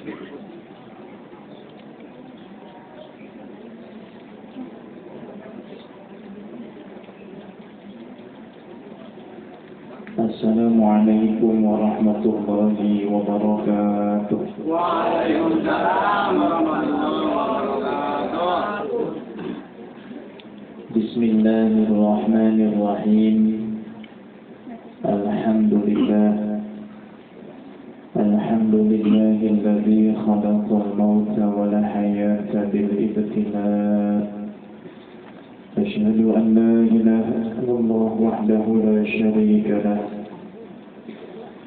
Assalamualaikum warahmatullahi wabarakatuh. Waalaikumsalam warahmatullahi wabarakatuh. Bismillahirrahmanirrahim. Alhamdulillahilladzi khalaqal mauta wal hayata bil ibtilaa. Asyhadu an la ilaha illallah wahdahu la syarika lah.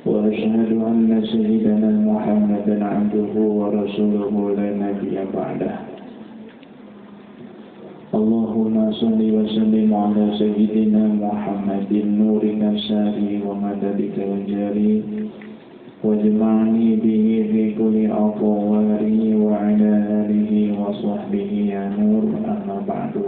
Wa asyhadu anna sayyidana Muhammadan 'abduhu wa rasuluhu la nabiyya ba'dah. Allahumma salli wa sallim ala sayyidina Muhammadin nurika sari wa madadika wa jari wajma'ni bihi fi kulli aqwari wa ala alihi wa sahbihi ya nur amma ba'du.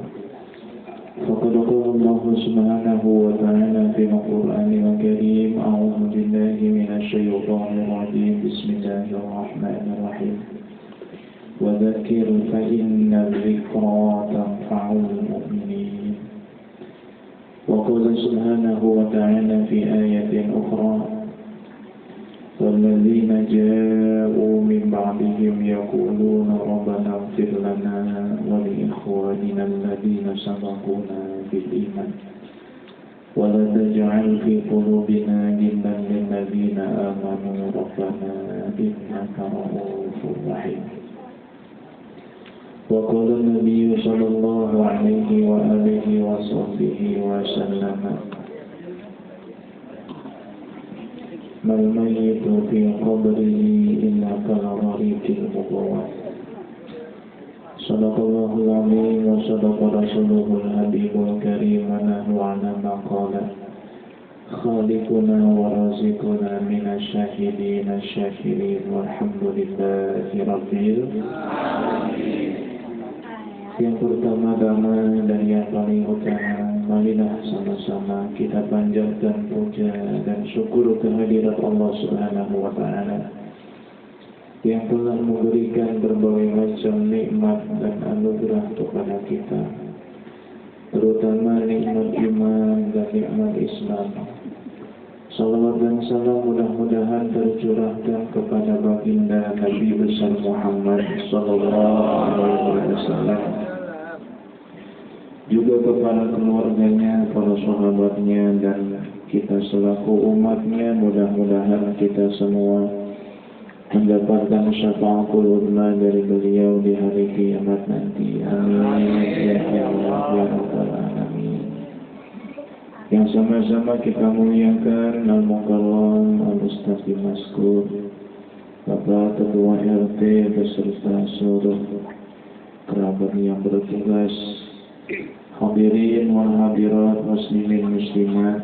فقد قال الله سبحانه وتعالى في القرآن الكريم أعوذ بالله من الشيطان الرجيم بسم الله الرحمن الرحيم وذكر فإن الذكرى تنفع المؤمنين. وقال سبحانه وتعالى في آية أخرى والذين جاءوا من بعدهم يقولون ربنا اغفر لنا ولإخواننا الذين سبقونا بالإيمان ولا تجعل في قلوبنا غلا للذين آمنوا ربنا إنك رؤوف رحيم. وقال النبي صلى الله عليه وآله وصحبه وسلم ما الميت في قبره إلا كالغريق المضوى. صدق الله العظيم وصدق رسوله الحبيب الكريم ونحن على ما قال خالقنا ورازقنا من الشاهدين الشاكرين والحمد لله رب العالمين. Yang pertama-tama dan yang paling utama, marilah sama-sama kita panjatkan puja dan syukur kehadirat Allah Subhanahu wa Ta'ala yang telah memberikan berbagai macam nikmat dan anugerah kepada kita, terutama nikmat iman dan nikmat Islam. Salawat dan salam mudah-mudahan tercurahkan kepada baginda Nabi besar Muhammad sallallahu alaihi wasallam, juga kepada keluarganya, para sahabatnya, dan kita selaku umatnya. Mudah-mudahan kita semua mendapatkan syafaatul uzma dari beliau di hari kiamat nanti. Amin ya Allah ya Rabbal alamin. Yang sama-sama kita muliakan Al-Mukarram Al-Ustaz Maskur, Bapak Ketua RT beserta seluruh kerabat yang bertugas, hadirin wal hadirat muslimin muslimat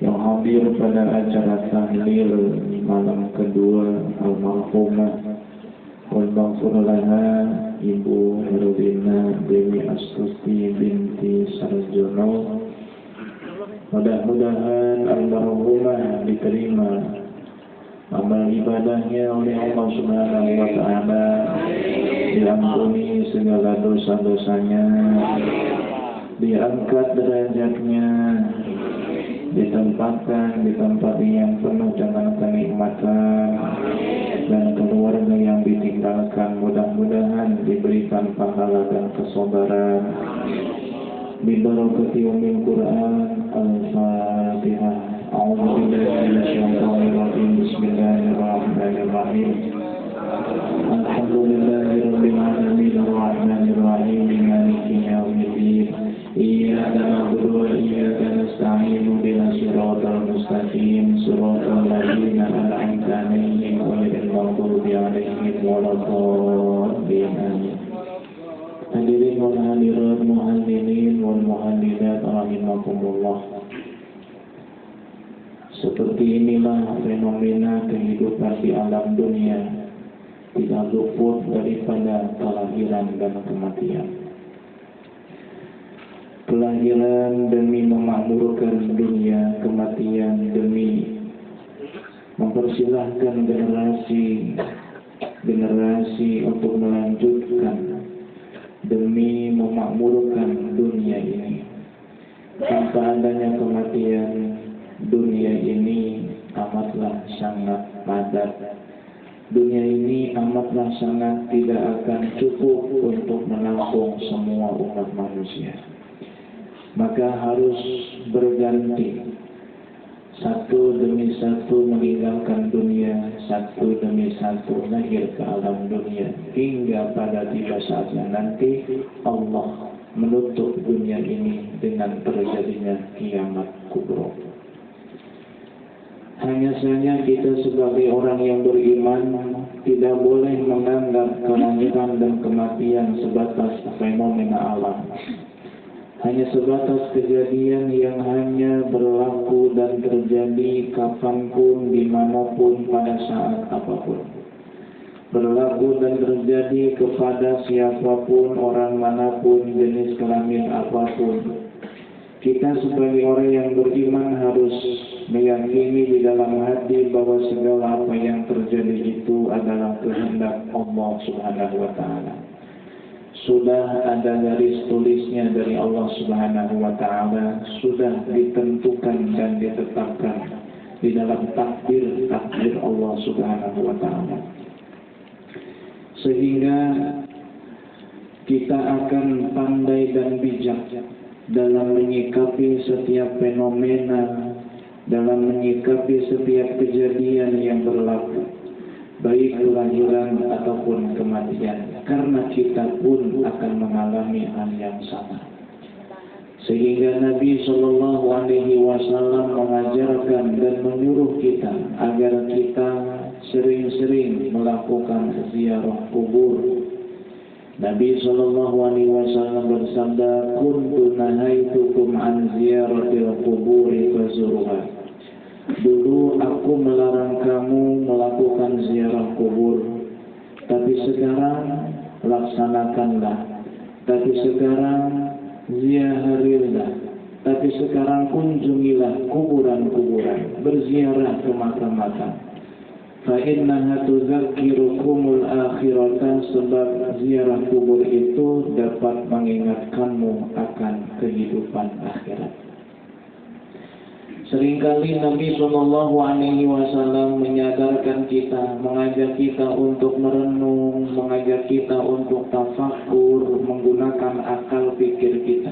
yang hadir pada acara tahlil malam kedua almarhumah wal maghfur laha Ibu Herudina Dewi Astuti binti Sarjono. Mudah-mudahan almarhumah diterima amal ibadahnya oleh Allah Subhanahu wa Ta'ala, diampuni segala dosa-dosanya, diangkat derajatnya, ditempatkan di tempat yang penuh dengan kenikmatan, dan keluarga yang ditinggalkan mudah-mudahan diberikan pahala dan kesabaran. Bibarakati umil Quran. Al-Fatihah. A'udzu billahi minasyaitonir rajim. Bismillahirrahmanirrahim. Alhamdulillahirabbil alamin arrahmanir rahim maliki yaumiddin. Iyyaka na'budu wa iyyaka nasta'in ihdinas siratal mustaqim siratal ladzina an'amta 'alaihim ghairil maghdubi 'alaihim waladdallin. Hadirin wal hadirat, muhallilin wal muhallilat rahimakumullah. Seperti inilah fenomena kehidupan di alam dunia, tidak luput daripada kelahiran dan kematian. Kelahiran demi memakmurkan dunia, kematian demi mempersilahkan generasi generasi untuk melanjutkan demi memakmurkan dunia ini. Tanpa adanya kematian, dunia ini amatlah sangat padat. Dunia ini amatlah sangat tidak akan cukup untuk menampung semua umat manusia. Maka harus berganti, satu demi satu meninggalkan dunia, satu demi satu lahir ke alam dunia, hingga pada tiba saatnya nanti Allah menutup dunia ini dengan terjadinya kiamat kubro. Hanya saja kita sebagai orang yang beriman tidak boleh menganggap kelahiran dan kematian sebatas fenomena alam, hanya sebatas kejadian yang hanya berlaku dan terjadi kapanpun, dimanapun, pada saat apapun. Berlaku dan terjadi kepada siapapun, orang manapun, jenis kelamin apapun. Kita sebagai orang yang beriman harus meyakini di dalam hati bahwa segala apa yang terjadi itu adalah kehendak Allah Subhanahu wa Ta'ala. Sudah ada garis tulisnya dari Allah Subhanahu wa Ta'ala, sudah ditentukan dan ditetapkan di dalam takdir Allah Subhanahu wa Ta'ala. Sehingga kita akan pandai dan bijak dalam menyikapi setiap fenomena, dalam menyikapi setiap kejadian yang berlaku, baik kelahiran ataupun kematian, karena kita pun akan mengalami hal yang sama. Sehingga Nabi Shallallahu Alaihi Wasallam mengajarkan dan menyuruh kita agar kita sering-sering melakukan ziarah kubur. Nabi Shallallahu Alaihi Wasallam bersabda, "Kuntu nahaitukum an ziyaratil quburi fazuruha." Dulu aku melarang kamu melakukan ziarah kubur, tapi sekarang laksanakanlah. Tapi sekarang ziarahilah. Tapi sekarang kunjungilah kuburan-kuburan, berziarah ke makam-makam. Fa'innaha tuzakkirukumul akhirata, sebab ziarah kubur itu dapat mengingatkanmu akan kehidupan akhirat. Seringkali Nabi Shallallahu Alaihi Wasallam menyadarkan kita, mengajak kita untuk merenung, mengajak kita untuk tafakur, menggunakan akal pikir kita,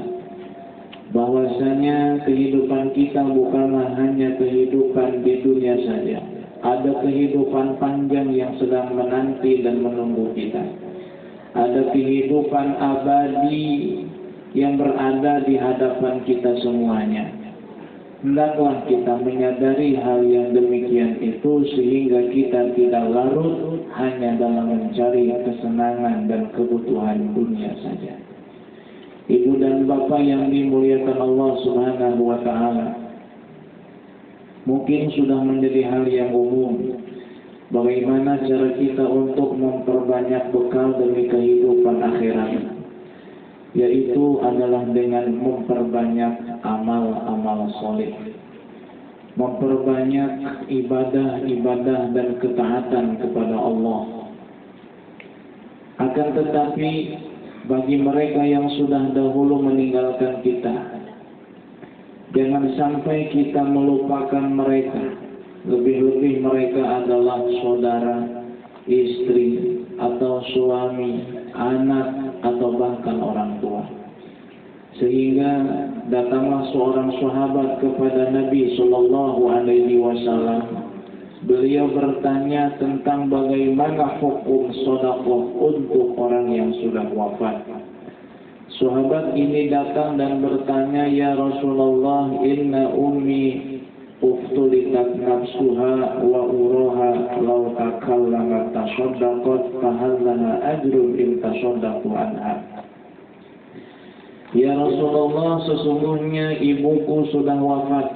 bahwasanya kehidupan kita bukanlah hanya kehidupan di dunia saja. Ada kehidupan panjang yang sedang menanti dan menunggu kita. Ada kehidupan abadi yang berada di hadapan kita semuanya. Hendaklah kita menyadari hal yang demikian itu, sehingga kita tidak larut hanya dalam mencari kesenangan dan kebutuhan dunia saja. Ibu dan bapak yang dimuliakan Allah Subhanahu wa Ta'ala, mungkin sudah menjadi hal yang umum bagaimana cara kita untuk memperbanyak bekal demi kehidupan akhirat, yaitu adalah dengan memperbanyak amal-amal soleh, memperbanyak ibadah-ibadah dan ketaatan kepada Allah. Akan tetapi bagi mereka yang sudah dahulu meninggalkan kita, jangan sampai kita melupakan mereka. Lebih-lebih mereka adalah saudara, istri, atau suami, anak, atau bahkan orang tua. Sehingga datanglah seorang sahabat kepada Nabi Shallallahu Alaihi Wasallam. Beliau bertanya tentang bagaimana hukum sedekah untuk orang yang sudah wafat. Sahabat ini datang dan bertanya, "Ya Rasulullah, inna ummi uftulitat nafsuha wa uraha law takallamat tasaddaqat fahal laha ajrun in tasaddaqu anha." Ya Rasulullah, sesungguhnya ibuku sudah wafat.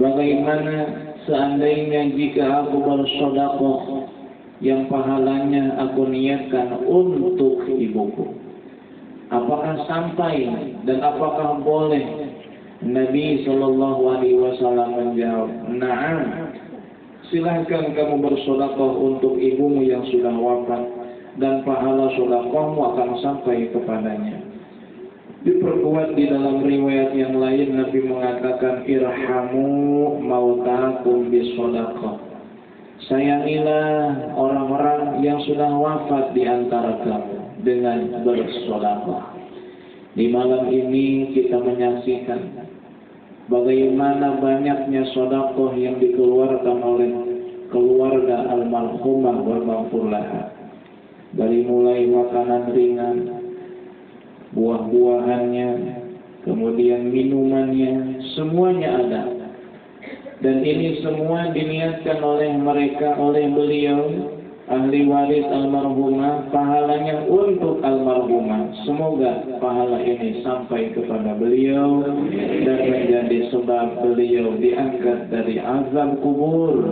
Bagaimana seandainya jika aku bersedekah yang pahalanya aku niatkan untuk ibuku? Apakah sampai dan apakah boleh? Nabi Shallallahu Alaihi Wasallam menjawab, "Na'am." silahkan kamu bersedekah untuk ibumu yang sudah wafat, dan pahala sedekahmu akan sampai kepadanya. Diperkuat di dalam riwayat yang lain, Nabi mengatakan, irhamu mautakum bisedekah. Sayangilah orang-orang yang sudah wafat di antara kamu dengan bersedekah. Di malam ini kita menyaksikan bagaimana banyaknya sedekah yang dikeluarkan oleh keluarga almarhumah wal maghfur laha. Dari mulai makanan ringan, buah-buahannya, kemudian minumannya, semuanya ada. Dan ini semua diniatkan oleh mereka, oleh beliau, ahli waris almarhumah, pahalanya untuk almarhumah. Semoga pahala ini sampai kepada beliau dan menjadi sebab beliau diangkat dari azab kubur,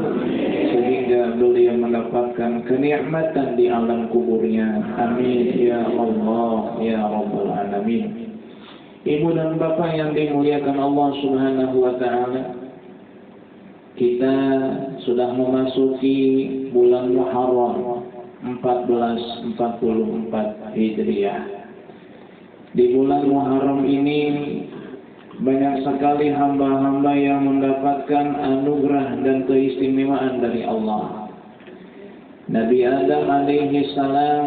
sehingga beliau mendapatkan kenikmatan di alam kuburnya. Amin ya Allah ya Rabbal Alamin. Ibu dan bapak yang dimuliakan Allah Subhanahu wa ta'ala, kita sudah memasuki bulan Muharram 1444 Hijriah. Di bulan Muharram ini banyak sekali hamba-hamba yang mendapatkan anugerah dan keistimewaan dari Allah. Nabi Adam alaihi salam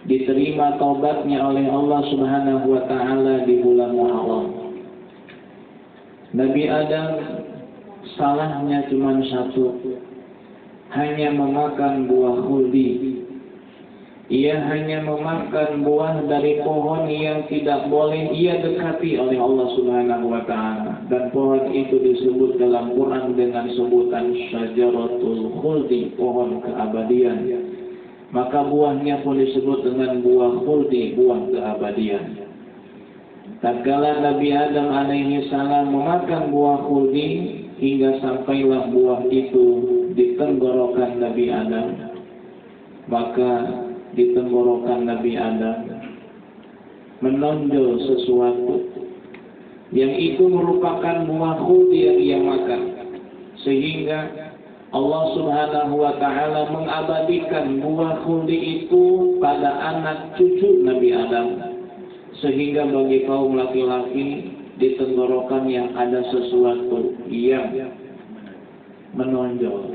diterima taubatnya oleh Allah Subhanahu wa ta'ala di bulan Muharram. Nabi Adam salahnya cuma satu, hanya memakan buah khuldi. Ia hanya memakan buah dari pohon yang tidak boleh ia dekati oleh Allah Subhanahu wa ta'ala. Dan pohon itu disebut dalam Quran dengan sebutan syajaratul khuldi, pohon keabadian. Maka buahnya pun disebut dengan buah khuldi, buah keabadian. Tatkala Nabi Adam alaihi salam memakan buah khuldi, hingga sampailah buah itu di tenggorokan Nabi Adam, maka di tenggorokan Nabi Adam menonjol sesuatu yang itu merupakan buah khuldi yang ia makan, sehingga Allah Subhanahu wa ta'ala mengabadikan buah khuldi itu pada anak cucu Nabi Adam, sehingga bagi kaum laki-laki di tenggorokan yang ada sesuatu yang menonjol,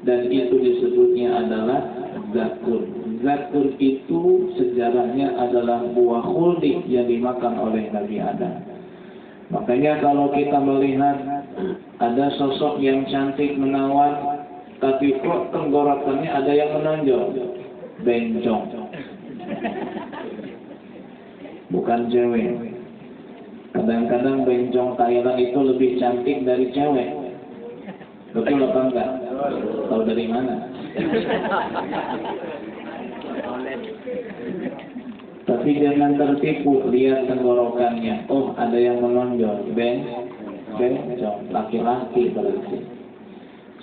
dan itu disebutnya adalah zakur. Zakur itu sejarahnya adalah buah khuldi yang dimakan oleh Nabi Adam. Makanya kalau kita melihat ada sosok yang cantik menawan, tapi kok tenggorokannya ada yang menonjol, bencong, bukan cewek. Kadang-kadang bencong Thailand itu lebih cantik dari cewek. Betul apa enggak? Tahu dari mana? Tapi jangan tertipu, lihat tenggorokannya. Oh, ada yang menonjol, bencong, laki-laki berarti.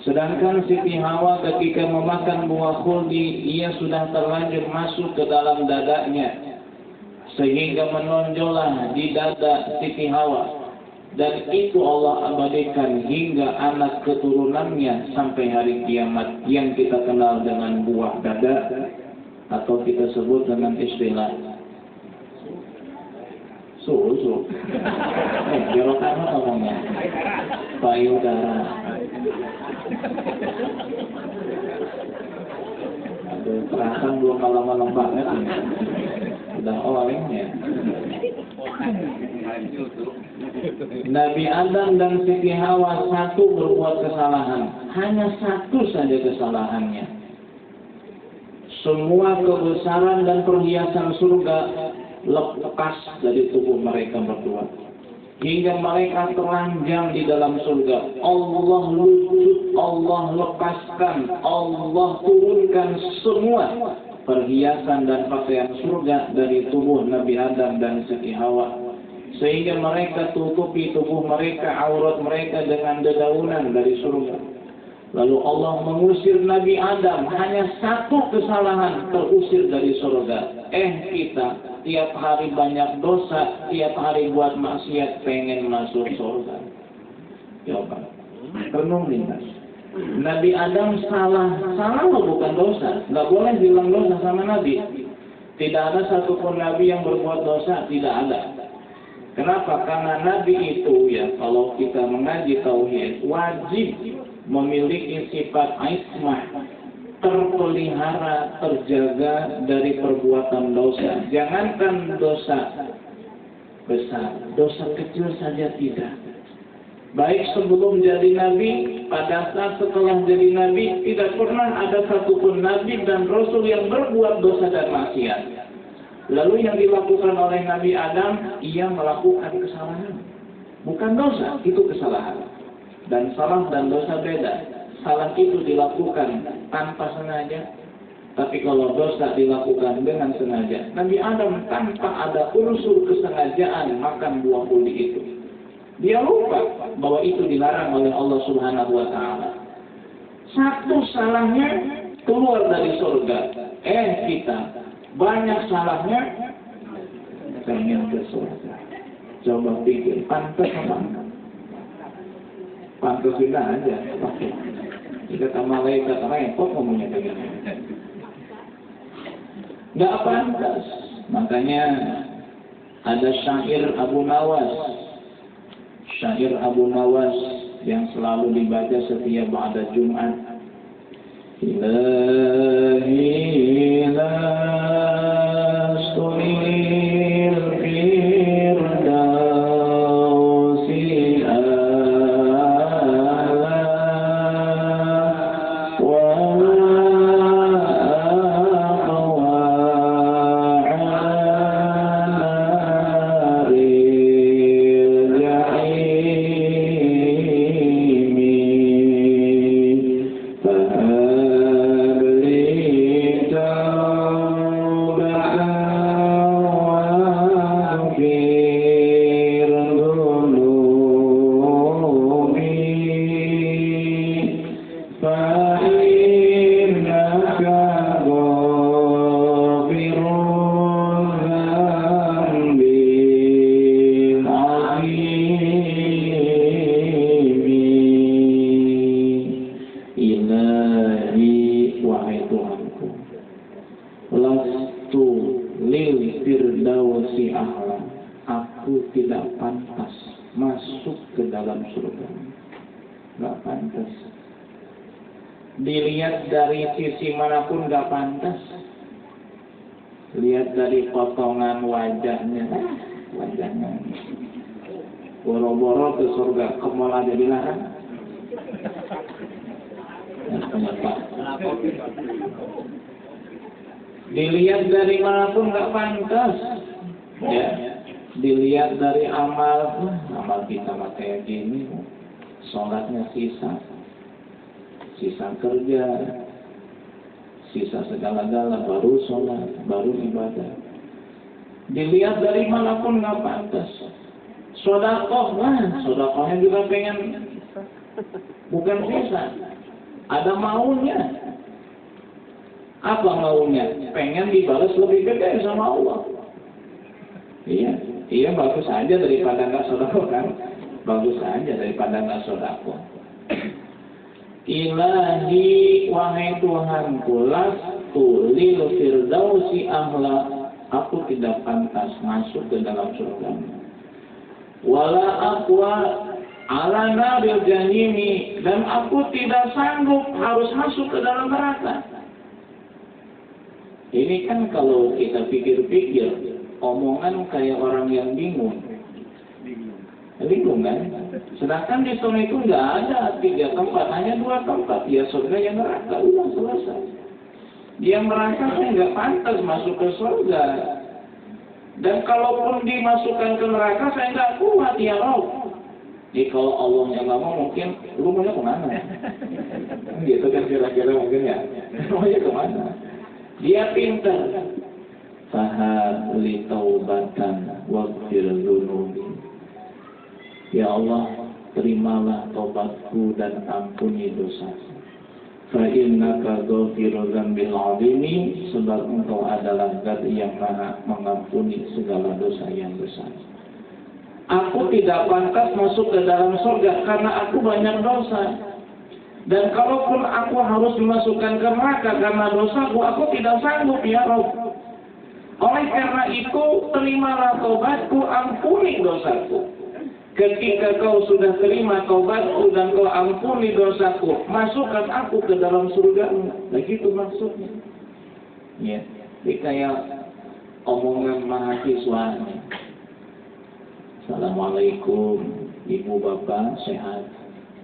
Sedangkan Siti Hawa ketika memakan buah khuldi, ia sudah terlanjur masuk ke dalam dadanya, sehingga menonjollah di dada Siti Hawa, dan itu Allah abadikan hingga anak keturunannya sampai hari kiamat, yang kita kenal dengan buah dada, atau kita sebut dengan istilah susu. Jorok amat ngomongnya, payudara. Aduh, perasaan belum halaman banget ini. Udah orangnya. Nabi Adam dan Siti Hawa satu berbuat kesalahan, hanya satu saja kesalahannya. Semua kebesaran dan perhiasan surga lepas dari tubuh mereka berdua, hingga mereka telanjang di dalam surga. Allah luput, Allah lepaskan, Allah turunkan semua perhiasan dan pakaian surga dari tubuh Nabi Adam dan Siti Hawa, sehingga mereka tutupi tubuh mereka, aurat mereka dengan dedaunan dari surga. Lalu Allah mengusir Nabi Adam, hanya satu kesalahan terusir dari surga. Kita tiap hari banyak dosa, tiap hari buat maksiat, pengen masuk surga. Coba renung lintas. Nabi Adam salah loh, bukan dosa. Nggak boleh bilang dosa sama Nabi. Tidak ada satupun Nabi yang berbuat dosa, tidak ada. Kenapa? Karena Nabi itu ya, kalau kita mengaji tauhid, wajib memiliki sifat ismah, terpelihara, terjaga dari perbuatan dosa. Jangankan dosa besar, dosa kecil saja tidak. Baik sebelum jadi Nabi, pada saat setelah jadi Nabi, tidak pernah ada satupun Nabi dan Rasul yang berbuat dosa dan maksiat. Lalu yang dilakukan oleh Nabi Adam, ia melakukan kesalahan. Bukan dosa, itu kesalahan. Dan salah dan dosa beda. Salah itu dilakukan tanpa sengaja. Tapi kalau dosa dilakukan dengan sengaja. Nabi Adam tanpa ada unsur kesengajaan makan buah budi itu. Dia lupa bahwa itu dilarang oleh Allah Subhanahu wa Ta'ala. Satu salahnya keluar dari surga. Kita banyak salahnya pengen ke surga. Coba pikir, pantas apa enggak? Pantas tidak aja. Jika malaikat repot ngomongnya dengan nggak pantas. Makanya ada syair Abu Nawas. Syair Abu Nawas yang selalu dibaca setiap ba'da Jumat. Ilahi lastunil firdausi a'la wa dilihat dari sisi manapun nggak pantas. Lihat dari potongan wajahnya, boro-boro ke surga, ke mall aja dilarang. Dilihat dari manapun nggak pantas. Ya, dilihat dari amal kita kayak gini, sholatnya sisa kerja, sisa segala-gala, baru sholat, baru ibadah. Dilihat dari manapun nggak pantas. Sodakohnya juga pengen, bukan sisa, ada maunya. Apa maunya? Pengen dibalas lebih gede sama Allah. Iya bagus aja daripada nggak sodakoh kan? Bagus aja daripada nggak sodakoh. Ilahi wahai Tuhanku, lastu lil firdausi ahla, aku tidak pantas masuk ke dalam surga. Wala aqwa ala naril jahimi, dan aku tidak sanggup harus masuk ke dalam neraka. Ini kan kalau kita pikir-pikir, omongan kayak orang yang bingung kan? Sedangkan di surga itu nggak ada 3 tempat, hanya 2 tempat, ya surga yang neraka, udah selesai. Dia merasa saya nggak pantas masuk ke surga, dan kalaupun dimasukkan ke neraka saya nggak kuat ya Rob. Jadi kalau Allah yang nggak mau, mungkin lu maunya kemana? Gitu kan kira-kira mungkin ya, maunya kemana? Dia pintar. Fahab li taubatan waghfir dzunubi. Ya Allah, terimalah taubatku dan ampuni dosa. Fa innaka ghafirul dzambil 'azimi, sebab Engkau adalah Zat yang Maha mengampuni segala dosa yang besar. Aku tidak pantas masuk ke dalam surga karena aku banyak dosa. Dan kalaupun aku harus dimasukkan ke neraka karena dosaku, aku tidak sanggup ya Rabb. Oleh karena itu, terimalah taubatku, ampuni dosaku. Ketika kau sudah terima taubatku dan kau ampuni dosaku, masukkan aku ke dalam surgamu. Begitu maksudnya. Ya, ini kayak omongan mahasiswa. Assalamualaikum, ibu bapak sehat.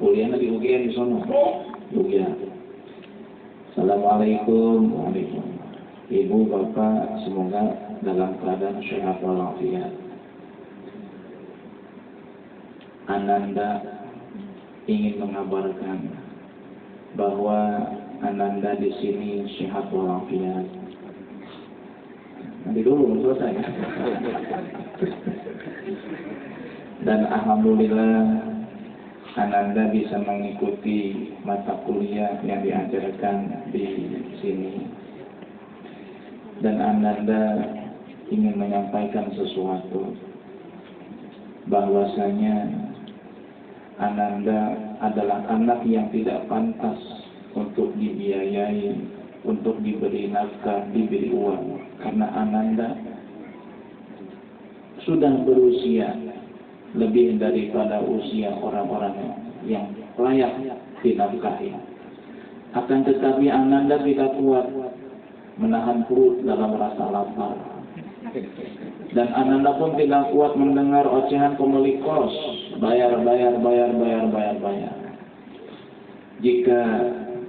Kuliahnya di UGM di sana. UGM. Assalamualaikum, waalaikumsalam. Ibu bapak semoga dalam keadaan sehat walafiat. Ananda ingin mengabarkan bahwa Ananda di sini sehat walafiat. Nanti dulu selesai. Dan alhamdulillah Ananda bisa mengikuti mata kuliah yang diajarkan di sini. Dan Ananda ingin menyampaikan sesuatu, bahwasanya Ananda adalah anak yang tidak pantas untuk dibiayai, untuk diberi nafkah, diberi uang, karena Ananda sudah berusia lebih daripada usia orang-orang yang layak dinafkahi. Akan tetapi Ananda tidak kuat menahan perut dalam rasa lapar. Dan Ananda pun tidak kuat mendengar ocehan pemilik kos, bayar. Jika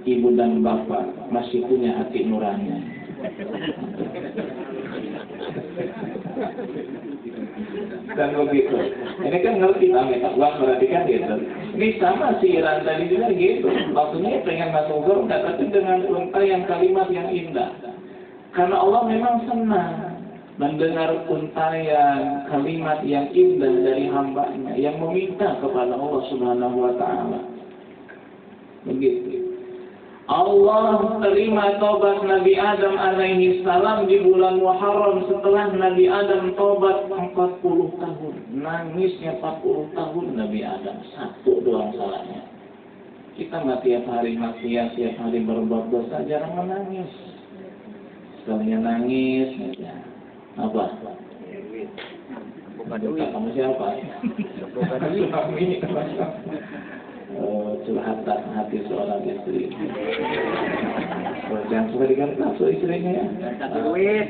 ibu dan bapak masih punya hati nurani. Dan begitu. Ini kan ngerti kami, Pak berarti kan gitu. Ini sama si Iran tadi juga gitu. Maksudnya pengen masuk surga, tapi dengan untayan kalimat yang indah. Karena Allah memang senang mendengar untayan kalimat yang indah dari hambanya yang meminta kepada Allah Subhanahu wa Ta'ala. Begitu. Allah terima taubat Nabi Adam alaihi salam di bulan Muharram setelah Nabi Adam taubat 40 tahun. Nangisnya 40 tahun Nabi Adam, satu doang salahnya. Kita nggak tiap hari maksiat, tiap hari berbuat dosa, jarang menangis. Sekalinya nangis, ya. Apa? Bukan duit. Kamu siapa? Bukan duit. Suami. Curhatan hati seorang istri. Jangan suka dikasih nafsu istrinya ya. Kasih duit.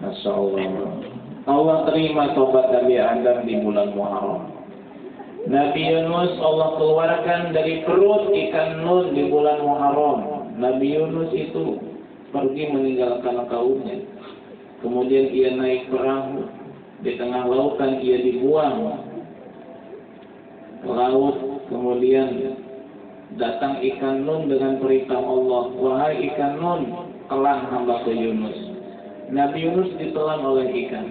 Masya Allah. Allah terima tobat Nabi Adam di bulan Muharram. Nabi Yunus Allah keluarkan dari perut ikan Nun di bulan Muharram. Nabi Yunus itu pergi meninggalkan kaumnya. Kemudian ia naik perahu. Di tengah lautan ia dibuang ke laut. Kemudian datang ikan Nun dengan perintah Allah. Wahai ikan Nun, telan hamba ke Yunus. Nabi Yunus ditelan oleh ikan.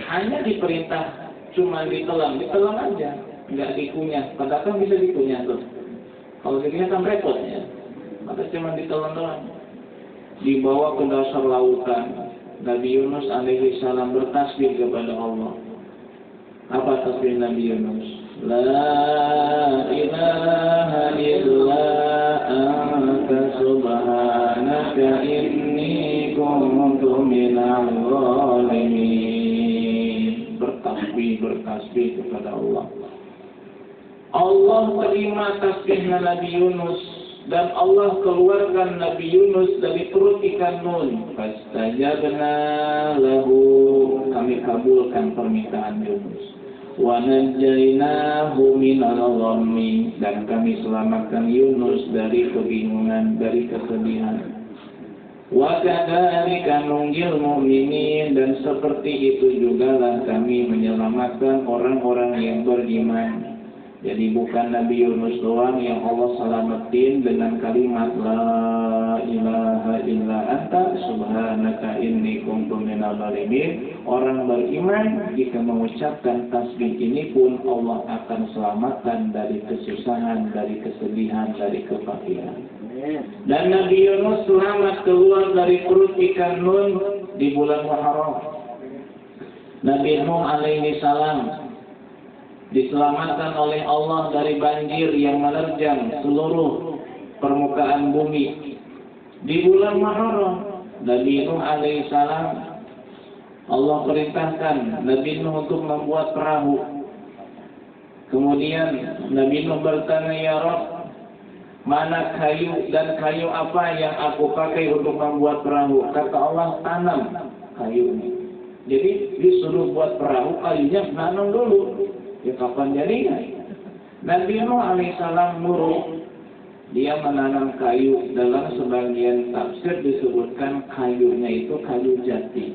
Hanya diperintah cuma ditelan aja, nggak dikunyah. Padahal kan bisa dikunyah tuh. Kalau dikunyah kan repot ya. Maka cuma ditelan doang. Dibawa ke dasar lautan. Nabi Yunus alaihi salam bertasbih kepada Allah. Apa tasbih Nabi Yunus? La ilaha illa anta subhanaka inni kuntu minal zalimin. Bertasbih kepada Allah. Allah terima tasbihnya Nabi Yunus dan Allah keluarkan Nabi Yunus dari perut ikan Nun. Fastajabna lahu, kami kabulkan permintaan Yunus. Wa najjaynahu minal ghammi, dan kami selamatkan Yunus dari kebingungan, dari kesedihan. Wa kadzalika nunjil mu'minin, dan seperti itu jugalah kami menyelamatkan orang-orang yang beriman. Jadi bukan Nabi Yunus doang yang Allah selamatin dengan kalimat La ilaha illa anta subhanaka inni kuntu minal zalimin. Orang beriman jika mengucapkan tasbih ini pun Allah akan selamatkan dari kesusahan, dari kesedihan, dari kefakiran. Dan Nabi Yunus selamat keluar dari perut ikan Nun di bulan Muharram. Nabi Nuh alaihi salam diselamatkan oleh Allah dari banjir yang menerjang seluruh permukaan bumi. Di bulan Muharram, Nabi Nuh alaihissalam, Allah perintahkan Nabi Nuh untuk membuat perahu. Kemudian Nabi Nuh bertanya, ya Rabb, mana kayu dan kayu apa yang aku pakai untuk membuat perahu? Kata Allah, tanam kayunya. Jadi disuruh buat perahu, kayunya tanam dulu. Ya kapan jadinya? Nabi Nuh alaihissalam nurut. Dia menanam kayu. Dalam sebagian tafsir disebutkan kayunya itu kayu jati,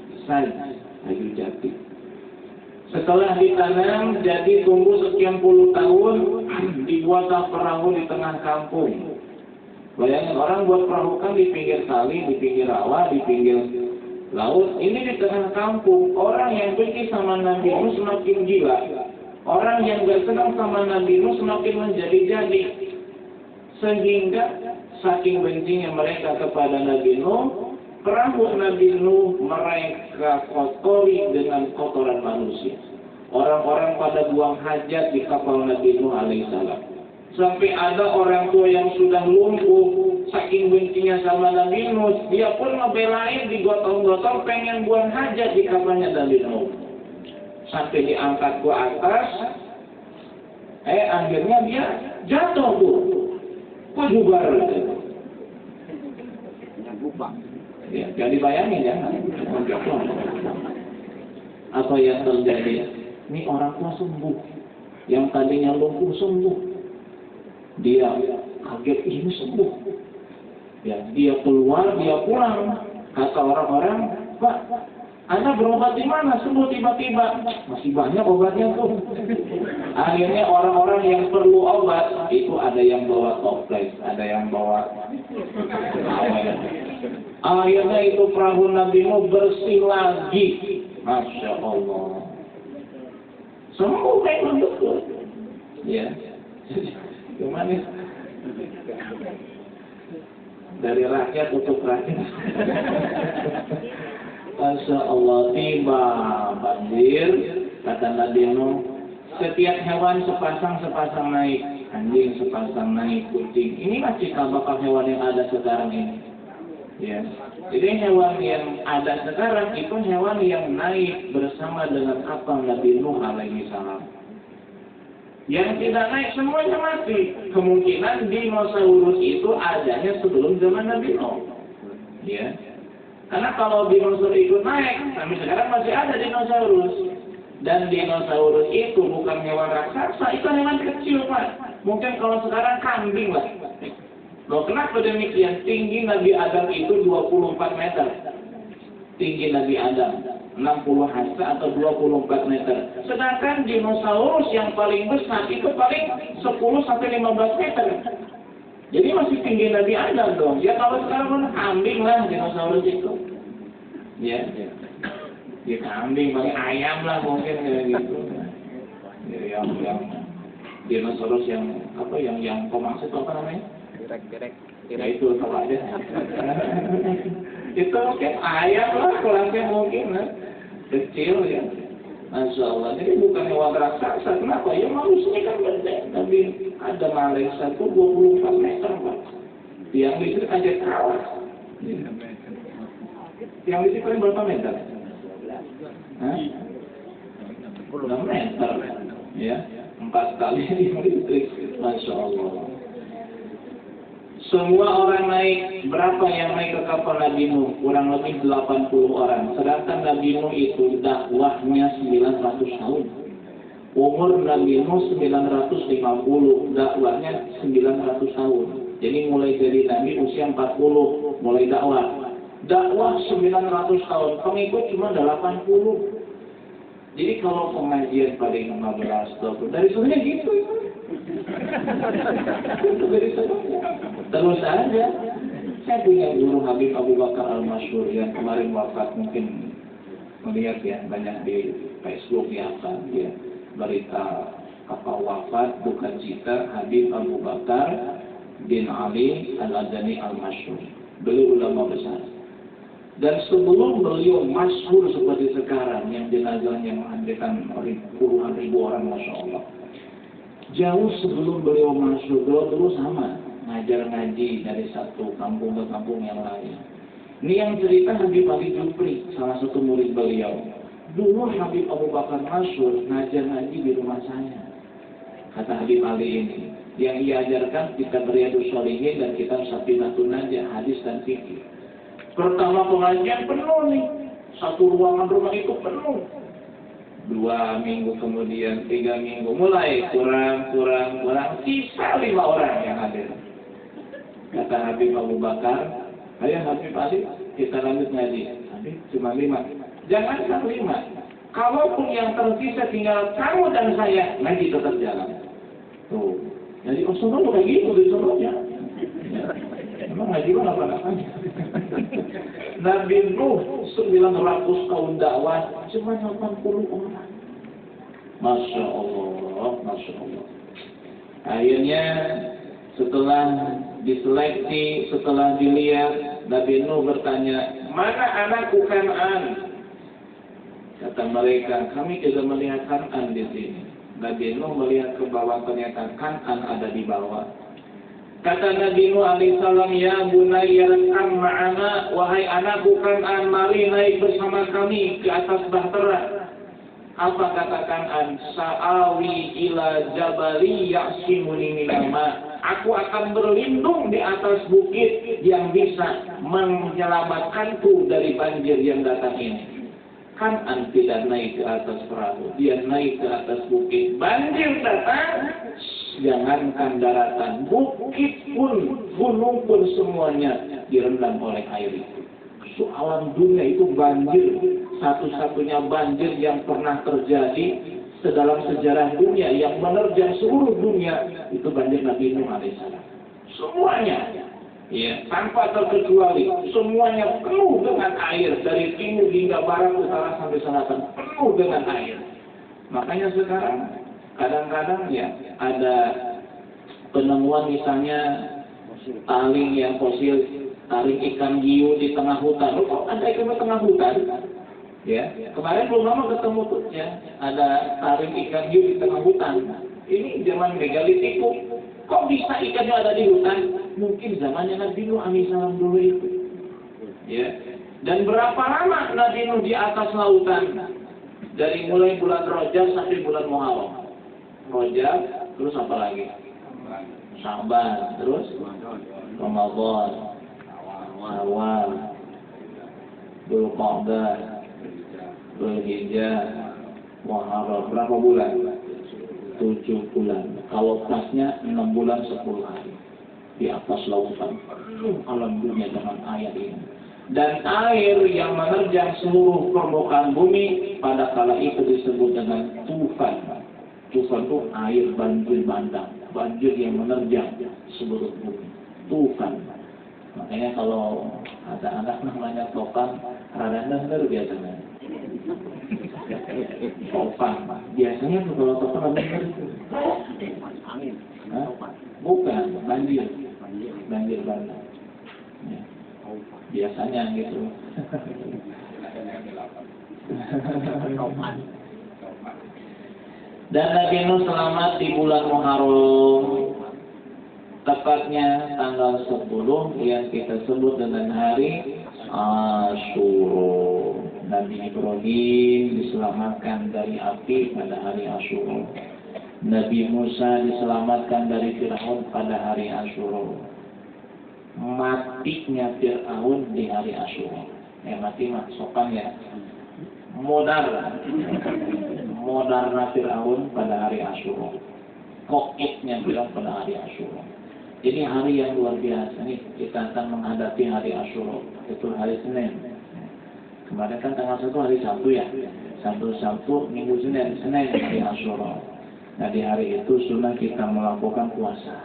kayu jati. Setelah ditanam, jadi tunggu sekian puluh tahun, dibuatlah perahu di tengah kampung. Bayangin, orang buat perahu kan di pinggir kali, di pinggir rawa, di pinggir laut. Ini di tengah kampung. Orang yang benci sama Nabi Nuh semakin gila. Orang yang gak senang sama Nabi Nuh semakin menjadi-jadi. Sehingga saking bencinya mereka kepada Nabi Nuh, perahu Nabi Nuh mereka kotori dengan kotoran manusia. Orang-orang pada buang hajat di kapal Nabi Nuh alaihissalam. Sampai ada orang tua yang sudah lumpuh, saking bencinya sama Nabi Nuh, dia pun ngebelain di gotong-gotong pengen buang hajat di kapalnya Nabi Nuh. Sampai diangkat ke atas, akhirnya dia jatuh tuh. Kok juga ya, jadi bayangin ya. Apa yang terjadi? Ini orang tua sembuh. Yang tadinya lumpuh sembuh. Dia kaget, ini sembuh. Ya, dia keluar, dia pulang. Kata orang-orang, Pak, Anda berobat di mana? Sembuh tiba-tiba. Masih banyak obatnya tuh. Akhirnya orang-orang yang perlu obat, itu ada yang bawa toples, ada yang bawa awet. Akhirnya itu perahu Nabi Nuh bersih lagi. Masya Allah. Sembuh kayak betul. Ya. Gimana? Dari rakyat untuk rakyat. Masya Allah, tiba banjir, kata Nabi Nuh, setiap hewan sepasang naik, anjing sepasang naik, kucing. Ini masih bakal hewan yang ada sekarang ini. Ya. Jadi hewan yang ada sekarang itu hewan yang naik bersama dengan kapal Nabi Nuh alaihi salam. Yang tidak naik semuanya mati. Kemungkinan dinosaurus itu adanya sebelum zaman Nabi Nuh. Ya. Karena kalau dinosaurus ikut naik, sampai sekarang masih ada dinosaurus. Dan dinosaurus itu bukan hewan raksasa, itu hewan kecil, Pak. Mungkin kalau sekarang kambing lah. Loh, kenapa demikian? Tinggi Nabi Adam itu 24 meter. Tinggi Nabi Adam 60 hasta atau 24 meter. Sedangkan dinosaurus yang paling besar itu paling 10 sampai 15 meter. Jadi masih tinggi Nabi Adam dong. Ya kalau sekarang kan kambing lah dinosaurus itu. Ya. Ya kambing, paling ayam lah mungkin kayak gitu. Ya, yang dinosaurus yang apa yang pemangsa itu apa namanya? Direk. Ya itu kalau aja. Itu mungkin ayam lah, kelasnya mungkin lah. Kecil ya. Masya Allah. Jadi bukan hewan raksasa. Kenapa? Ya manusia kan gede. Tapi ada Malaysia itu 24 meter, Pak. Yang di sini aja kalah. Yang di sini berapa meter? 6 meter. Ya. 4 kali listrik. Masya Allah. Semua orang naik, berapa yang naik ke kapal Nabi Nuh? Kurang lebih 80 orang. Sedangkan Nabi Nuh itu dakwahnya 900 tahun. Umur Nabi Nuh 950, dakwahnya 900 tahun. Jadi mulai dari Nabi usia 40, mulai dakwah. Dakwah 900 tahun, pengikut cuma 80. Jadi kalau pengajian paling 15 tahun, dari sebenarnya gitu. Dari sebenarnya. Terus saja, saya punya guru Habib Abu Bakar Al-Masyhur yang kemarin wafat, mungkin melihat ya banyak di Facebook ya kan dia berita kapal wafat bukan cita Habib Abu Bakar bin Ali Al-Adani Al-Masyhur. Beliau ulama besar. Dan sebelum beliau masyhur seperti sekarang yang jenazahnya menghadirkan puluhan ribu orang, Masya Allah. Jauh sebelum beliau masuk, beliau dulu sama ngajar ngaji dari satu kampung ke kampung yang lain. Ini yang cerita Habib Ali Jufri, salah satu murid beliau. Dulu Habib Abu Bakar Masyhur ngajar ngaji di rumah saya. Kata Habib Ali ini, yang ia ajarkan kitab Riyadhus Shalihin dan kitab Safinatun Najah, hadis dan fikih. Pertama pengajian penuh nih, satu ruangan rumah itu penuh. 2 minggu kemudian, 3 minggu, mulai kurang, sisa 5 orang yang hadir. Kata Habib Abu Bakar, ayo Habib Ali, kita lanjut ngaji. Habib cuma 5. Jangan 5. Kalaupun yang tersisa tinggal kamu dan saya, ngaji tetap jalan. Tuh. Jadi Rasulullah udah gitu disuruhnya. Emang ngaji mana apa-apanya? Nabi Nuh 900 tahun dakwah cuma 80 orang. Masya Allah, Masya Allah. Akhirnya setelah diseleksi, setelah dilihat, Nabi Nuh bertanya, mana anakku Kan'an? Kata mereka, kami juga melihat Kan'an di sini. Nabi Nuh melihat ke bawah, ternyata Kan'an ada di bawah. Kata Nabi Nuh alaihissalam, ya bunayya rakam ma'ana, wahai anakku Kan'an, mari naik bersama kami ke atas bahtera. Apa kata Kan'an? Sa'awi ila jabali ya'simuni minal ma'. Aku akan berlindung di atas bukit yang bisa menyelamatkanku dari banjir yang datang ini. Kan'an tidak naik ke atas perahu, dia naik ke atas bukit. Banjir datang, jangankan daratan, bukit pun, gunung pun semuanya direndam oleh air itu. Alam dunia itu banjir, satu-satunya banjir yang pernah terjadi dalam sejarah dunia yang menerjang seluruh dunia itu banjir Nabi Nuh alaihissalam. Semuanya, ya, tanpa terkecuali, semuanya penuh dengan air dari timur hingga barat, utara sampai selatan, penuh dengan air. Makanya sekarang kadang-kadang ya ada penemuan misalnya taring yang fosil, taring ikan hiu di tengah hutan. Loh, kok ada ikan di tengah hutan? Ya, kemarin belum lama ketemu tuh ya, ada taring ikan hiu di tengah hutan. Ini zaman megalitikum. Kok bisa ikannya ada di hutan? Mungkin zamannya Nabi Nuh alaihissalam dulu itu. Ya. Dan berapa lama Nabi Nuh di atas lautan? Dari mulai bulan Rajab sampai bulan Muharram. Rajab, terus apa lagi? Syaban, terus Ramadan, Syawal, Dzulqa'dah, Dzulhijjah, Muharram. Berapa bulan? 7 bulan. Kalau pasnya 6 bulan 10 hari. Di atas lautan penuh alam dunia dengan air ini. Dan air yang menerjang seluruh permukaan bumi pada kala itu disebut dengan tufan. Tufan itu air banjir bandang, banjir yang menerjang seluruh bumi. Tufan. Makanya kalau ada anak namanya Topan, rada denger biasanya. Topan, biasanya kalau Topan denger angin. Bukan, banjir bandang. Ya. Biasanya gitu. Dan Nabi Nuh selamat di bulan Muharram, tepatnya tanggal 10 yang kita sebut dengan hari Asyura. Nabi Ibrahim diselamatkan dari api pada hari Asyura. Nabi Musa diselamatkan dari Fir'aun pada hari Asyura. Matinya Fir'aun di hari Asyura. Mati mah sopan ya. Modarna Fir'aun pada hari Asyura. Kokitnya Fir'aun pada hari Asyura. Jadi hari yang luar biasa nih, kita akan menghadapi hari Asyura. Itu hari Senin. Kemarin kan tanggal 1 hari Sabtu ya. Sabtu, Minggu, Senin hari Asyura. Nah di hari itu sunnah kita melakukan puasa.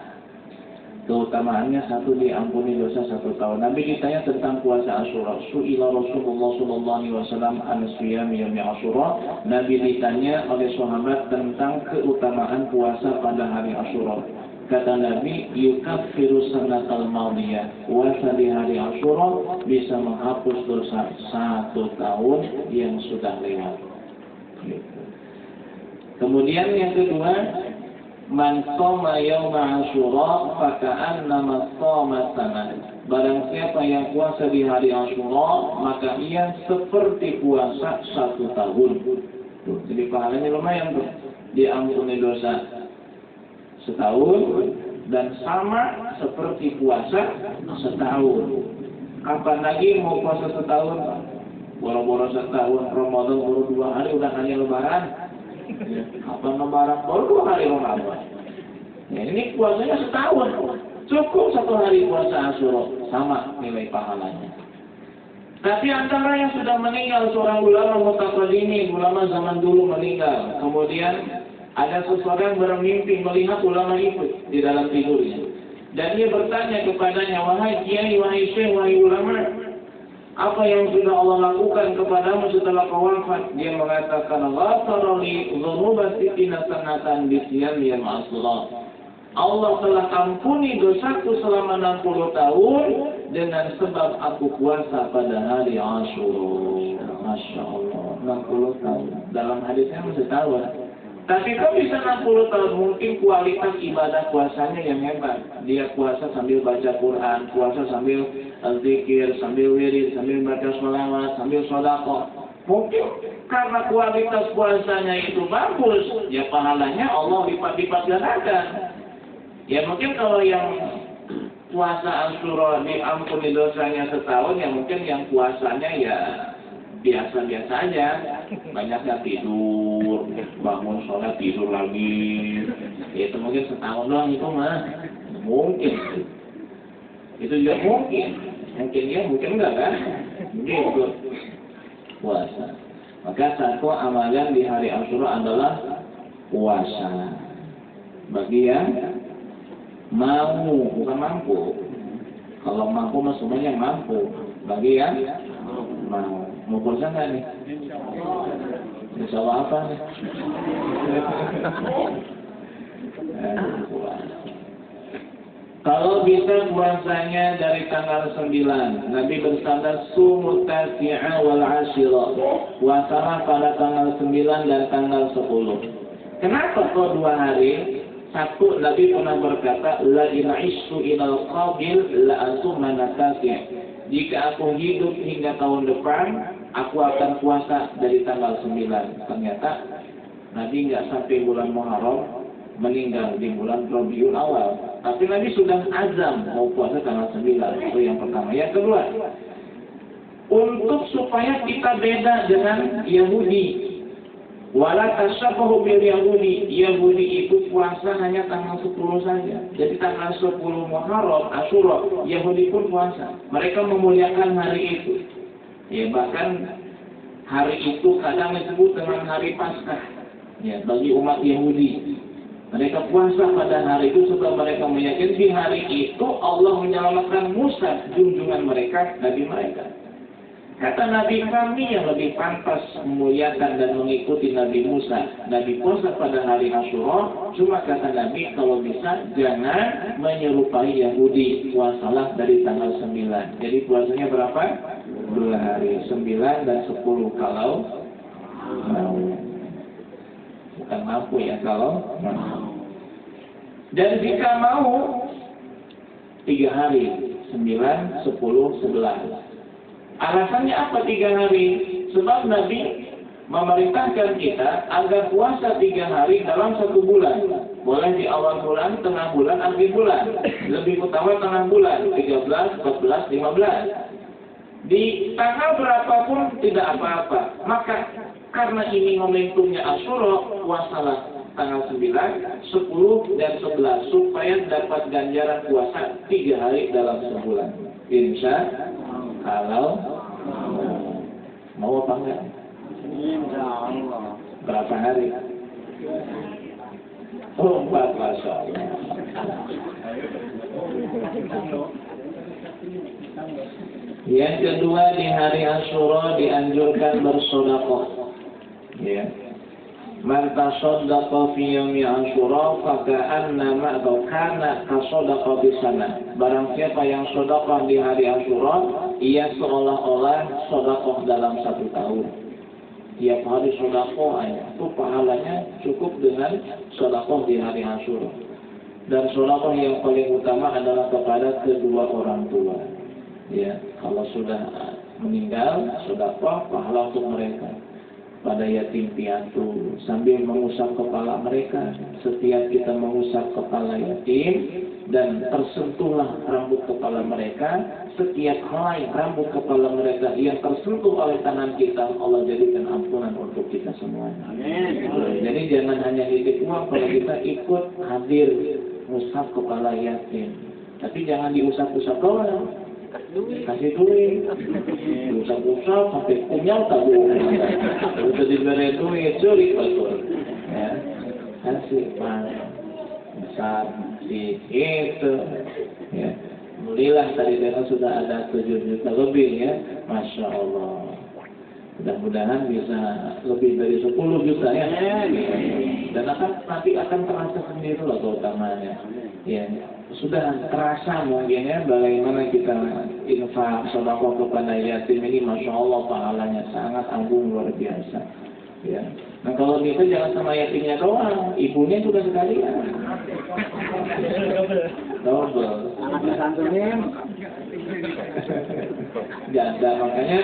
Keutamaannya 1, diampuni dosa 1 tahun. Nabi ditanya tentang puasa Asyura. Su'ila Rasulullah sallallahu alaihi wasallam an siyam yaum Asyura. Nabi ditanya oleh sahabat tentang keutamaan puasa pada hari Asyura. Kata Nabi, yukaffiru sanatal madiyah. Puasa di hari Asyura bisa menghapus dosa 1 tahun yang sudah lewat. Kemudian yang kedua, Man shoma yauma Asyura faka'annama shoma sanah. Barang siapa yang puasa di hari Asyura, maka ia seperti puasa 1 tahun. Tuh, jadi pahalanya lumayan tuh. Diampuni dosa setahun dan sama seperti puasa setahun. Kapan lagi mau puasa setahun? Boro-boro setahun, Ramadan baru 2 hari udah hanya lebaran. Kapan lebaran? Baru 2 hari Ramadan. Ya, ini puasanya setahun. Cukup 1 hari puasa Asyura, sama nilai pahalanya. Tapi antara yang sudah meninggal seorang ulama mutaqaddimin, ulama zaman dulu meninggal. Kemudian ada seseorang bermimpi melihat ulama itu di dalam tidurnya. Dan dia bertanya kepadanya, wahai kiai, wahai syekh, wahai ulama, apa yang sudah Allah lakukan kepadamu setelah kau wafat? Dia mengatakan, ghafara li dzunuba sittina sanatan bisiyam yawm Asyura. Allah telah ampuni dosaku selama 60 tahun dengan sebab aku puasa pada hari Asyura. Masya Allah, 60 tahun. Dalam hadisnya masih tahun. Tapi kok bisa 60 tahun? Mungkin kualitas ibadah puasanya yang hebat. Dia puasa sambil baca Quran, puasa sambil zikir, sambil wirid, sambil baca sholawat, sambil sedekah. Mungkin karena kualitas puasanya itu bagus, ya pahalanya Allah lipat-lipat gandakan. Ya mungkin kalau yang puasa Asyura diampuni dosanya setahun, ya mungkin yang puasanya ya biasa-biasa aja. Banyaknya tidur, bangun sholat tidur lagi. Ya, itu mungkin setahun doang itu mah. Mungkin. Itu juga mungkin. Mungkin ya, mungkin enggak kan? Begitu. Puasa. Maka satu amalan di hari Asyura adalah puasa. Bagi yang mau, bukan mampu. Kalau mampu mah semuanya mampu. Bagi yang mau. Mau puasa nggak nih? Insya Allah apa nih? Kalau bisa puasanya dari tanggal 9, Nabi bersabda sumut tasi'a wal asyira. Puasalah pada tanggal 9 dan tanggal 10. Kenapa kok 2 hari? Satu, Nabi pernah berkata, la ina'ishu ilal qabil la asumma natasi'. Jika aku hidup hingga tahun depan, aku akan puasa dari tanggal 9. Ternyata Nabi nggak sampai bulan Muharram, meninggal di bulan Rabiul Awal. Tapi Nabi sudah azam mau puasa tanggal 9. Itu yang pertama. Yang kedua, untuk supaya kita beda dengan Yahudi. Wala tasyabahu bil Yahudi. Yahudi itu puasa hanya tanggal 10 saja. Jadi tanggal 10 Muharram, Asyura, Yahudi pun puasa. Mereka memuliakan hari itu. Ya, bahkan hari itu kadang disebut dengan hari Paskah. Ya, bagi umat Yahudi. Mereka puasa pada hari itu sebab mereka meyakini di hari itu Allah menyelamatkan Musa, junjungan mereka, nabi mereka. Kata Nabi, kami yang lebih pantas memuliakan dan mengikuti Nabi Musa. Nabi puasa pada hari Asyura, cuma kata Nabi, kalau bisa jangan menyerupai Yahudi. Puasalah dari tanggal 9. Jadi puasanya berapa? 2 hari, 9 dan 10 kalau mau. Bukan mampu ya, kalau mau. Dan jika mau 3 hari, 9, 10, 11. Alasannya apa 3 hari? Sebab Nabi memerintahkan kita agar puasa 3 hari dalam 1 bulan. Boleh di awal bulan, tengah bulan, akhir bulan. Lebih utama tengah bulan, 13, 14, 15. Di tanggal berapapun tidak apa-apa. Maka karena ini momentumnya Asyura, puasalah tanggal 9, 10, dan 11 supaya dapat ganjaran puasa 3 hari dalam sebulan. Insya Allah. Mau apa enggak? Insya Allah. Berapa hari? 4, Masya Allah. Yang kedua, di hari Asyura dianjurkan bersedekah. Ya. Man tasaddaqa fi yaumi Asyura faka'annama atau kana tasaddaqa bi sana. Barang siapa yang sedekah di hari Asyura, ia seolah-olah sedekah dalam 1 tahun. tiap hari sedekah aja, itu pahalanya cukup dengan sedekah di hari Asyura. Dan sedekah yang paling utama adalah kepada kedua orang tua. Ya, kalau sudah meninggal, sedekah pahala untuk mereka. Pada yatim piatu sambil mengusap kepala mereka. Setiap kita mengusap kepala yatim dan tersentuhlah rambut kepala mereka, setiap helai rambut kepala mereka yang tersentuh oleh tangan kita, Allah jadikan ampunan untuk kita semuanya. Jadi jangan hanya nitip uang, kalau kita ikut hadir usap kepala yatim, tapi jangan diusap-usap doang, kasih duit, diusap-usap sampai punya tabung, udah diberi duit, curi betul, ya, kasih besar di itu, ya, alhamdulillah tadi dengan sudah ada 7 juta lebih ya, masya Allah. Mudah-mudahan bisa lebih dari 10 juta ya. Dan nanti akan terasa sendiri loh keutamanya. Ya, sudah terasa mungkin ya bagaimana kita infak sedekah kepada yatim ini, masya Allah pahalanya sangat agung luar biasa. Ya. Nah kalau kita jangan sama yatimnya doang, ibunya juga sekalian. Double. Anak disantunin. Janda, makanya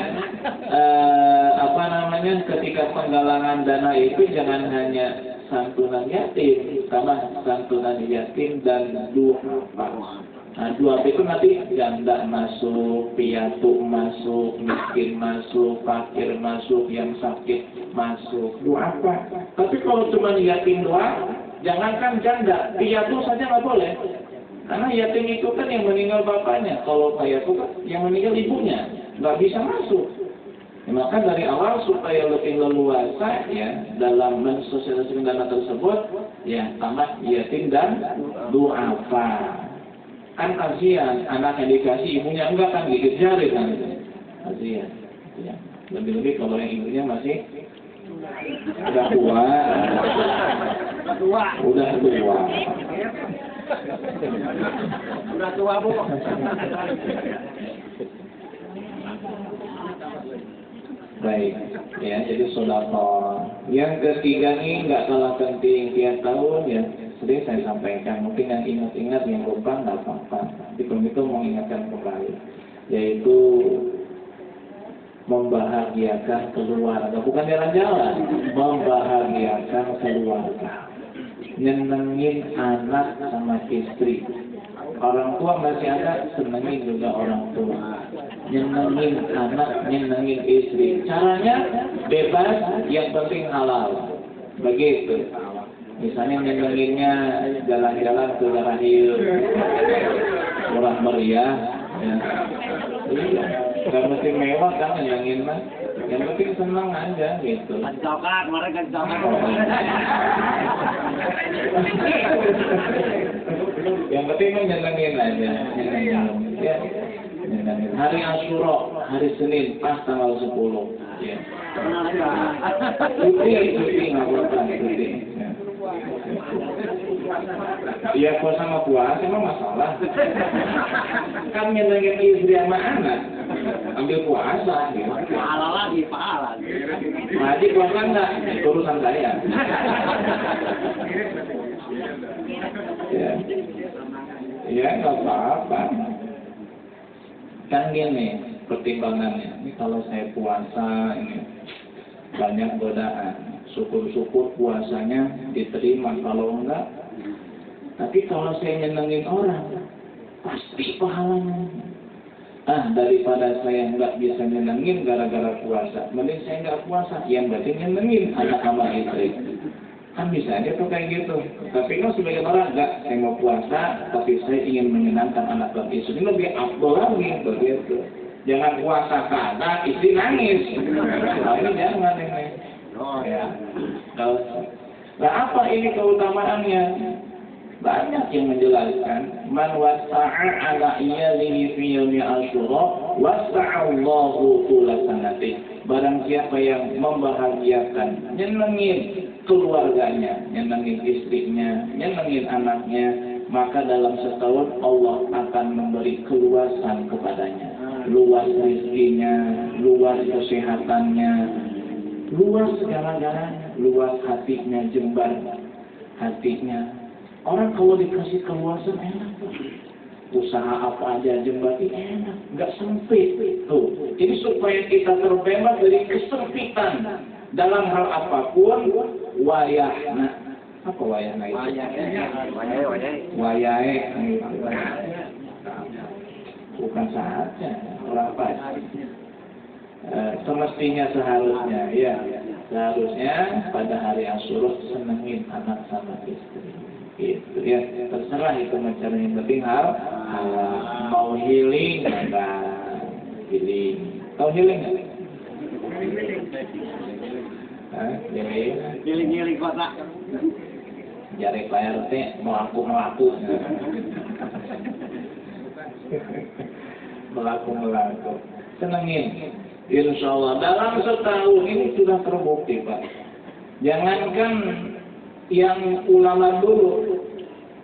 ketika penggalangan dana itu jangan hanya santunan yatim, sama santunan yatim dan duafa. Nah, duafa itu nanti janda masuk, piatu masuk, miskin masuk, fakir masuk, yang sakit masuk, duafa. Tapi kalau cuma yatim doang, jangankan janda, piatu saja nggak boleh. Karena yatim itu kan yang meninggal bapaknya, kalau piatu kan yang meninggal ibunya, nggak bisa masuk. Ya, maka dari awal supaya lebih leluasa ya dalam mensosialisasikan dana tersebut, ya tambah yatim dan duafa. Kan kasihan anak yang dikasih ibunya enggak, kan gigit jari kan itu. Kasihan. Ya. Lebih-lebih kalau yang ibunya masih udah tua. Udah tua. Udah tua, Bu. Baik, ya, jadi sedekah. Yang ketiga nih nggak kalah penting tiap tahun ya. Sering saya sampaikan, mungkin yang ingat-ingat yang lupa nggak apa-apa. Tapi kalau itu mengingatkan kembali, yaitu membahagiakan keluarga, bukan jalan-jalan, membahagiakan keluarga, nyenengin anak sama istri. Orang tua masih ada, senengin juga orang tua. Nyenengin anak, nyenengin istri. Caranya bebas, yang penting halal. Begitu. Misalnya nyenenginnya jalan-jalan ke daerah hidup, murah meriah. Ya. Iya. Gak mesti mewah kan nyenengin mah. Yang penting senang aja gitu. Coklat, mereka coklat. Yang penting nyenengin aja, nyenengin. Ya. Nyenengin. Hari Asyura, hari Senin, pas tanggal 10. Ya. Cuti nggak apa-apa, cuti. Ya puasa sama puasa emang masalah. Kan nyenengin istri sama anak, ambil puasa. Ya. Pahala lagi, pahala. Haji puasa enggak? Itu urusan saya. Ya nggak apa-apa. Kan gini pertimbangannya. Ini kalau saya puasa ini banyak godaan. Syukur-syukur puasanya diterima, kalau enggak. Tapi kalau saya nyenengin orang, pasti pahalanya. Daripada saya nggak bisa nyenengin gara-gara puasa, mending saya nggak puasa, yang berarti nyenengin anak sama istri. Kan bisa aja tuh kayak gitu. Tapi kalau sebagian orang enggak, saya mau puasa, tapi saya ingin menyenangkan anak dan istri, ini lebih afdol lagi begitu. Jangan puasa karena istri nangis. Nah, ini jangan ini. Ya. Nah, apa ini keutamaannya? Banyak yang menjelaskan. Man wasa'a ala iyalihi fi yaumi Asyura wasa'allahu tula sanati. Barang siapa yang membahagiakan, nyenengin keluarganya, nyenengin istrinya, nyenengin anaknya, maka dalam setahun Allah akan memberi keluasan kepadanya. Luas rezekinya, luas kesehatannya. luas segala-galanya, luas hatinya, jembar hatinya. Orang kalau dikasih keluasan enak tuh. Usaha apa aja jembar enak, nggak sempit tuh. Ini supaya kita terbebas dari kesempitan dalam hal apapun. Wayahna, apa wayahna itu? Wayahe. Bukan saatnya, berapa? Semestinya seharusnya, ya. Seharusnya pada hari Asyura senengin anak sama istri. Itu ya, terserah itu macam yang penting hal mau healing enggak healing. Tahu healing enggak? Giling-giling kota. Jari Pak RT melaku. Melaku. Senengin. Insya Allah dalam setahun ini sudah terbukti, Pak. Jangankan yang ulama dulu,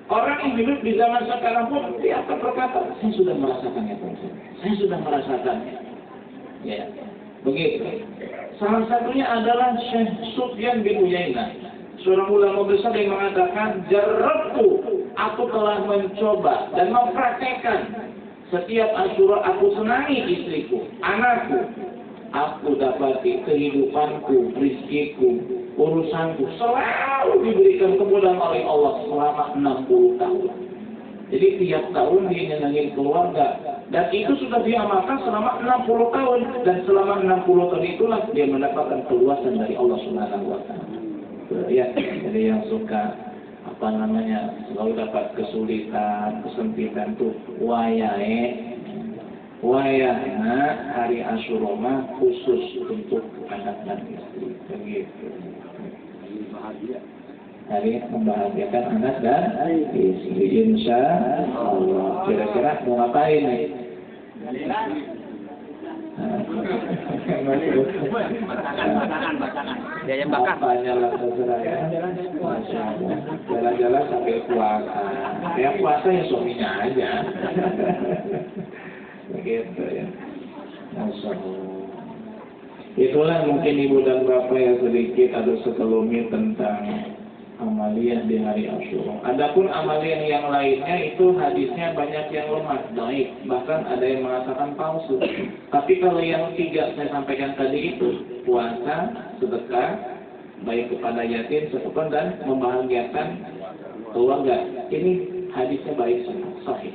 orang yang hidup di zaman sekarang pun dia berkata, saya sudah merasakannya, Pak. Saya sudah merasakannya. Ya, begitu. Salah satunya adalah Syekh Sufyan bin Uyainah, seorang ulama besar yang mengatakan, jarabtu, aku telah mencoba dan mempraktekkan setiap Asyura aku senangi istriku, anakku. Aku dapati kehidupanku, rizkiku, urusanku selalu diberikan kemudahan oleh Allah selama 60 tahun. Jadi tiap tahun dia nyenengin keluarga. Dan itu sudah diamalkan selama 60 tahun. Dan selama 60 tahun itulah dia mendapatkan keluasan dari Allah Subhanahu wa Ta'ala. Ya, jadi yang suka selalu dapat kesulitan, kesempitan tuh wayahna hari Asyura khusus untuk anak dan istri. Begitu. Hari membahagiakan anak dan istri, insya Allah. Kira-kira mau ngapain nih? Dia yang bakar. Jalan terserah ya. Masya Allah. Jalan-jalan sambil puasa. Ya puasa ya suaminya aja. Begitu ya. Masya Allah. Itulah mungkin ibu dan bapak yang sedikit atau sekelumit tentang amaliyah di hari Asyura. Adapun amaliyah yang lainnya itu hadisnya banyak yang lemah, dhaif, bahkan ada yang mengatakan palsu. Tapi kalau yang 3 saya sampaikan tadi itu, puasa, sedekah, baik kepada yatim, sepupu dan membahagiakan keluarga. Ini hadisnya baik sahih.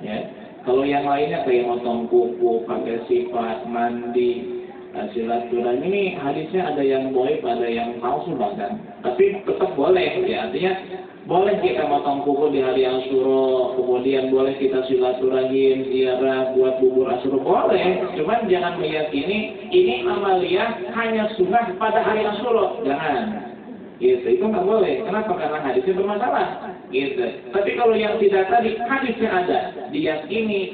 Ya. Kalau yang lainnya kayak motong kuku, pakai sifat, mandi, silaturahmi, ini hadisnya ada yang boleh, ada yang palsu bahkan. Tapi tetap boleh, ya artinya boleh kita motong kuku di hari Asyura, kemudian boleh kita silaturahim, ziarah, buat bubur Asyura, boleh. Cuman jangan meyakini ini amaliyah hanya sunnah pada hari Asyura, jangan. Gitu, itu nggak boleh. Kenapa? Karena hadisnya bermasalah. Gitu. Tapi kalau yang tidak tadi, hadisnya ada, diyakini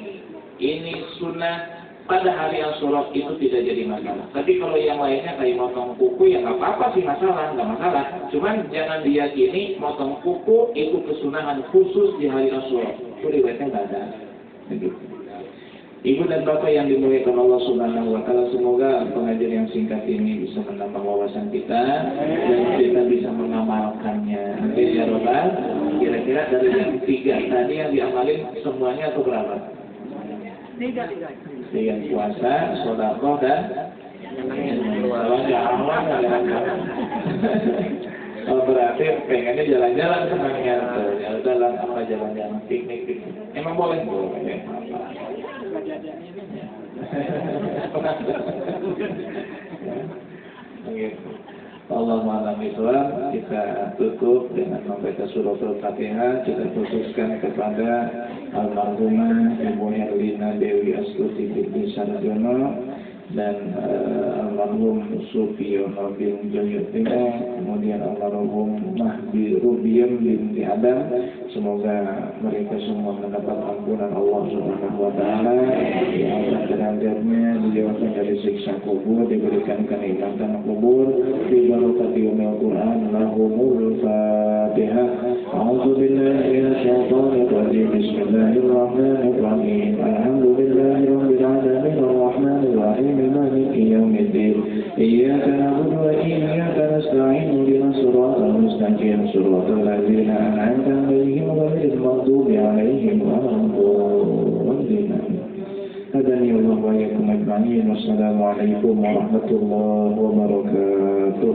ini sunnah pada hari Asyura itu tidak jadi masalah. Tapi kalau yang lainnya kayak motong kuku ya nggak apa-apa sih, nggak masalah. Cuman jangan diyakini motong kuku itu kesunahan khusus di hari Asyura. Itu riwayatnya nggak ada. Begitu. Ibu dan bapak yang dimuliakan Allah Subhanahu wa Ta'ala, semoga pengajian yang singkat ini bisa menambah wawasan kita dan kita bisa mengamalkannya. Amin ya Rabbal. Kira-kira dari yang 3 tadi yang diamalin semuanya atau berapa? 3. Dengan puasa, sedekah dan berarti pengennya jalan-jalan senangnya tuh. Ya udahlah, apa jalan-jalan piknik. Emang boleh ya. Allah Maha Bismillah, kita tutup dengan membaca surah Al-Fatihah. Kita khususkan kepada almarhumah Ibu Herlina Dewi Astuti binti Sarjono dan almarhum Sufiono bin Joyotina, kemudian almarhum Mahdi Rubiem binti Adam. Semoga mereka semua mendapat ampunan Allah Subhanahu wa Ta'ala, diangkat derajatnya, dijauhkan dari siksa kubur, diberikan kenikmatan kubur, di barokati umil Quran. Lahumul Fatihah. A'udzu billahi minasyaitonir rajim. Bismillahirrahmanirrahim. Alhamdulillahirabbil alamin arrahmanir rahim maliki yaumiddin. Iyyaka na'budu مستقيم صراط الذين أنعمت عليهم غير المغضوب عليهم ولا الضالين هداني الله وإياكم أجمعين والسلام عليكم ورحمة الله وبركاته.